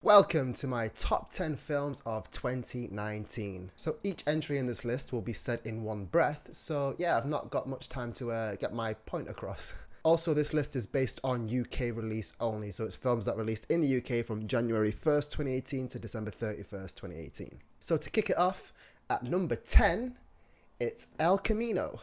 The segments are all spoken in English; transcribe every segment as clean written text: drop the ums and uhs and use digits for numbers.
Welcome to my top 10 films of 2019. So each entry in this list will be said in one breath, so yeah, I've not got much time to get my point across. Also, this list is based on UK release only, so it's films that released in the UK from January 1st, 2018 to December 31st, 2018. So to kick it off, at number 10, it's El Camino.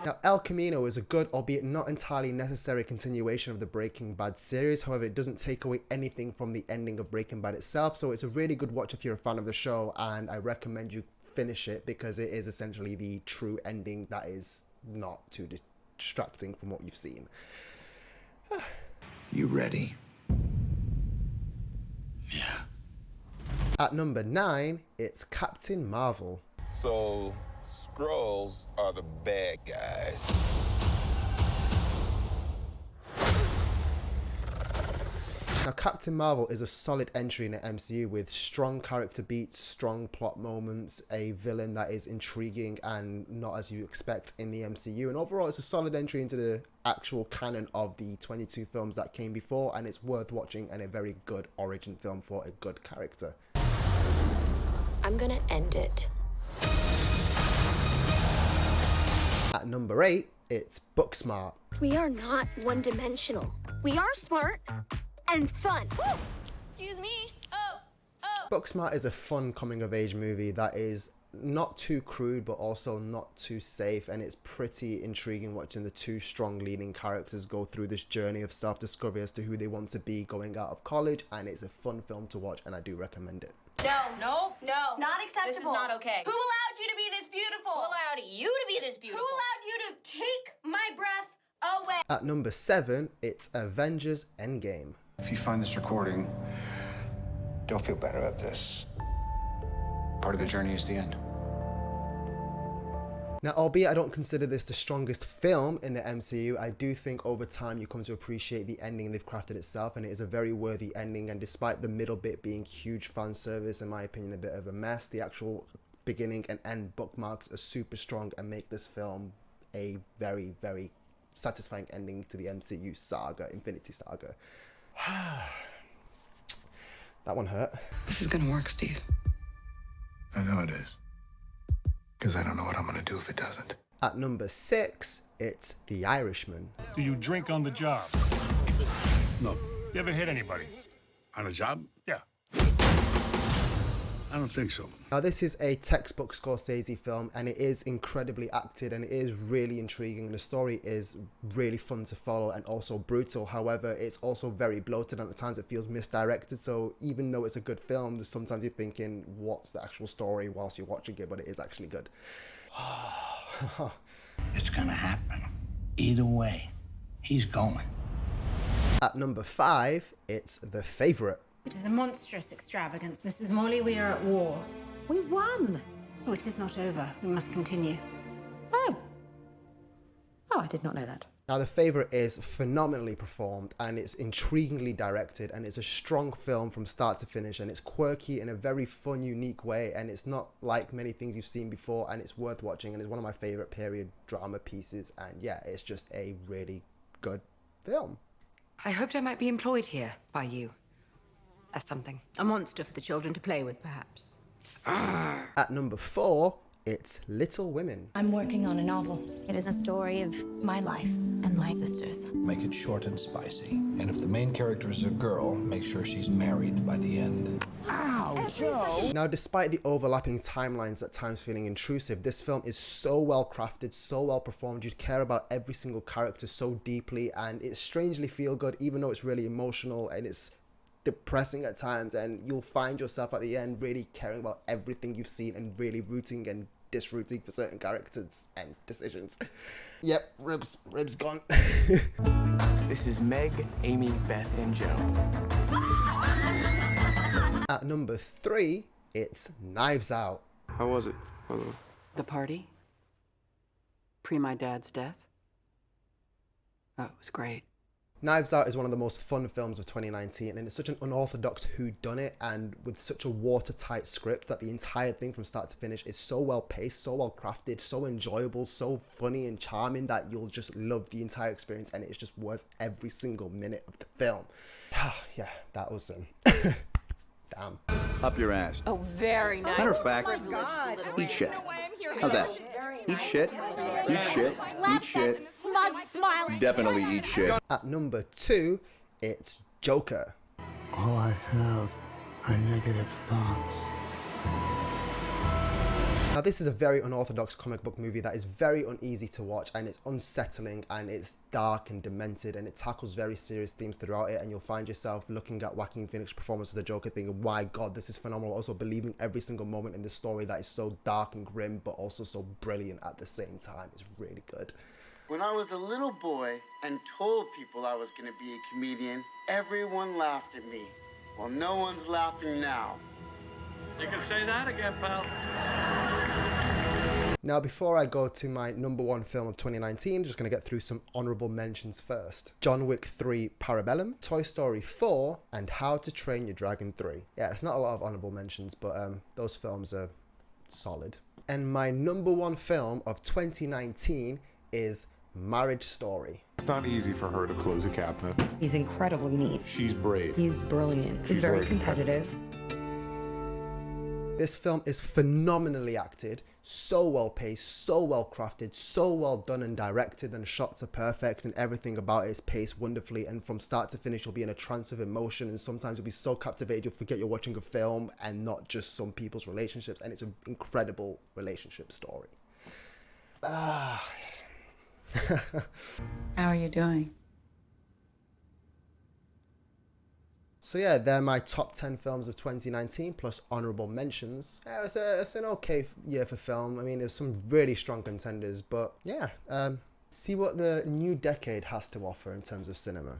Now, El Camino is a good, albeit not entirely necessary, continuation of the Breaking Bad series. However, it doesn't take away anything from the ending of Breaking Bad itself, so it's a really good watch if you're a fan of the show, and I recommend you finish it because it is essentially the true ending that is not too distracting from what you've seen. You ready? Yeah. At number 9, it's Captain Marvel. So, Skrulls are the bad guys. Now, Captain Marvel is a solid entry in the MCU with strong character beats, strong plot moments, a villain that is intriguing and not as you expect in the MCU, and overall it's a solid entry into the actual canon of the 22 films that came before, and it's worth watching and a very good origin film for a good character. I'm gonna end it. At number 8, it's Booksmart. We are not one-dimensional. We are smart and fun. Woo! Excuse me. Oh. Booksmart is a fun coming-of-age movie that is not too crude but also not too safe, and it's pretty intriguing watching the two strong leading characters go through this journey of self-discovery as to who they want to be going out of college, and it's a fun film to watch and I do recommend it. No. Not acceptable. This is not okay. Who allowed you to be this beautiful? Who allowed you to be this Who beautiful? allowed you to take my breath away? At number 7, it's Avengers Endgame. If you find this recording, don't feel bad about this. Part of the journey is the end. Now, albeit I don't consider this the strongest film in the MCU, I do think over time you come to appreciate the ending they've crafted itself, and it is a very worthy ending, and despite the middle bit being huge fan service, in my opinion a bit of a mess, the actual beginning and end bookmarks are super strong and make this film a very, very satisfying ending to the MCU saga, Infinity Saga. That one hurt. This is gonna work, Steve. I know it is. Because I don't know what I'm gonna do if it doesn't. At number 6, it's The Irishman. Do you drink on the job? No. You ever hit anybody? On a job? Yeah. I don't think so. Now, this is a textbook Scorsese film, and it is incredibly acted and it is really intriguing. The story is really fun to follow and also brutal. However, it's also very bloated and at times it feels misdirected. So even though it's a good film, sometimes you're thinking, what's the actual story whilst you're watching it? But it is actually good. It's gonna happen. Either way, he's going. At number 5, it's The Favourite. It is a monstrous extravagance, Mrs. Morley. We are at war. We won. Oh, it is not over. We must continue. Oh, I did not know that. Now, The Favourite is phenomenally performed and it's intriguingly directed, and it's a strong film from start to finish, and it's quirky in a very fun, unique way, and it's not like many things you've seen before, and it's worth watching, and it's one of my favourite period drama pieces, and yeah, it's just a really good film. I hoped I might be employed here by you. As something. A monster for the children to play with, perhaps. At number 4, it's Little Women. I'm working on a novel. It is a story of my life and my sister's. Make it short and spicy. And if the main character is a girl, make sure she's married by the end. Ow, Joe! Now, despite the overlapping timelines at times feeling intrusive, this film is so well crafted, so well performed. You care about every single character so deeply, and it's strangely feel good, even though it's really emotional and it's depressing at times, and you'll find yourself at the end really caring about everything you've seen and really rooting and disrooting for certain characters and decisions. Yep, Rib's gone. This is Meg, Amy, Beth, and Joe. At number 3, it's Knives Out. How was it? The party? Pre my dad's death? Oh, it was great. Knives Out is one of the most fun films of 2019, and it's such an unorthodox whodunit, and with such a watertight script that the entire thing from start to finish is so well paced, so well crafted, so enjoyable, so funny and charming that you'll just love the entire experience, and it's just worth every single minute of the film. Yeah, that was damn. Up your ass. Oh, very nice. Matter of fact, Oh my God. eat shit. How's that? Eat shit, eat shit, eat shit. Smug smile. Definitely eat shit. At number 2, it's Joker. All I have are negative thoughts. Now, this is a very unorthodox comic book movie that is very uneasy to watch, and it's unsettling, and it's dark and demented, and it tackles very serious themes throughout it, and you'll find yourself looking at Joaquin Phoenix's performance of the Joker thinking, my God, this is phenomenal. Also believing every single moment in the story that is so dark and grim, but also so brilliant at the same time. It's really good. When I was a little boy and told people I was going to be a comedian, everyone laughed at me. Well, no one's laughing now. You can say that again, pal. Now, before I go to my number 1 film of 2019, I'm just going to get through some honorable mentions first. John Wick 3 Parabellum, Toy Story 4, and How to Train Your Dragon 3. Yeah, it's not a lot of honorable mentions, but those films are solid. And my number 1 film of 2019 is Marriage Story. It's not easy for her to close a cabinet. He's incredibly neat. She's brave. He's brilliant. He's very competitive. This film is phenomenally acted, so well paced, so well crafted, so well done and directed, and shots are perfect, and everything about it is paced wonderfully, and from start to finish you'll be in a trance of emotion, and sometimes you'll be so captivated you'll forget you're watching a film and not just some people's relationships, and it's an incredible relationship story. How are you doing? So yeah, they're my top 10 films of 2019 plus honorable mentions. Yeah, it's an okay year for film. I mean, there's some really strong contenders, but yeah, see what the new decade has to offer in terms of cinema.